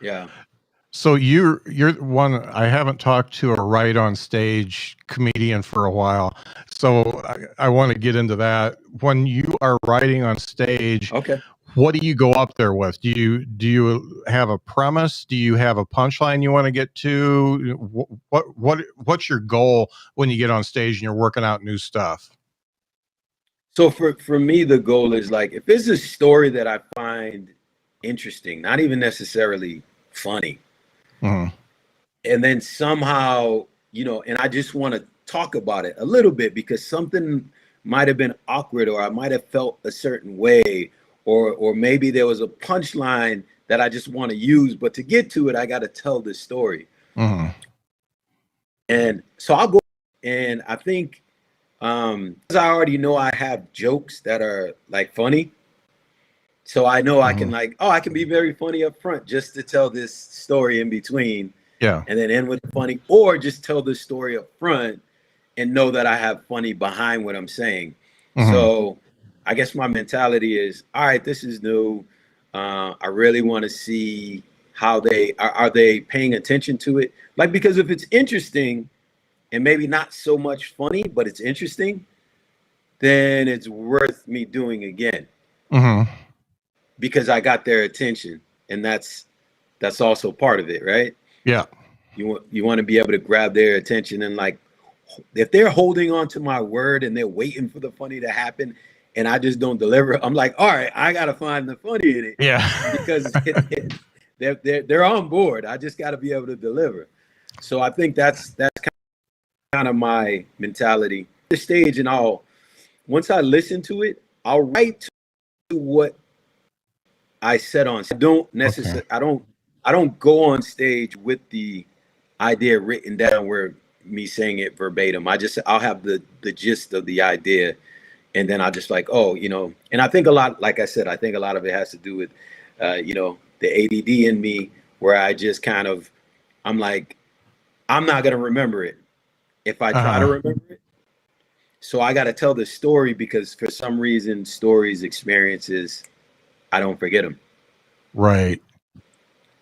Yeah. So you're one I haven't talked to a write on stage comedian for a while. So I want to get into that. When you are writing on stage, Okay. what do you go up there with? Do you have a premise? Do you have a punchline you want to get to? What's your goal when you get on stage and you're working out new stuff? So for me, the goal is like if it's a story that I find interesting, not even necessarily funny, Mhm. and then somehow, and I just want to talk about it a little bit because something might have been awkward or I might have felt a certain way, or maybe there was a punchline that I just want to use, but to get to it, I got to tell this story. Mhm. And so I'll go, and I think because I already know I have jokes that are like funny. So I know I can Mhm. I can be very funny up front just to tell this story in between Yeah. and then end with funny, or just tell the story up front and know that I have funny behind what I'm saying. Mhm. So I guess my mentality is, all right, this is new. I really want to see how are they paying attention to it? Like, because if it's interesting and maybe not so much funny, but it's interesting, then it's worth me doing again Mhm. because I got their attention, and that's also part of it, right? Yeah. You want to be able to grab their attention and like if they're holding on to my word and they're waiting for the funny to happen and I just don't deliver, I'm like, all right, I gotta find the funny in it Yeah. because they're on board. I just got to be able to deliver. So I think that's kind of my mentality. The stage and I'll once I listen to it, I'll write to what I said on. I don't Okay. necessarily. I don't go on stage with the idea written down where me saying it verbatim. I'll have the gist of the idea, and then I just like, oh, and I think a lot, like I said, I think a lot of it has to do with, the ADD in me, where I just kind of, I'm like, I'm not gonna remember it if I try to Uh-huh. remember it. So I got to tell the story because for some reason, stories, experiences, I don't forget them. Right.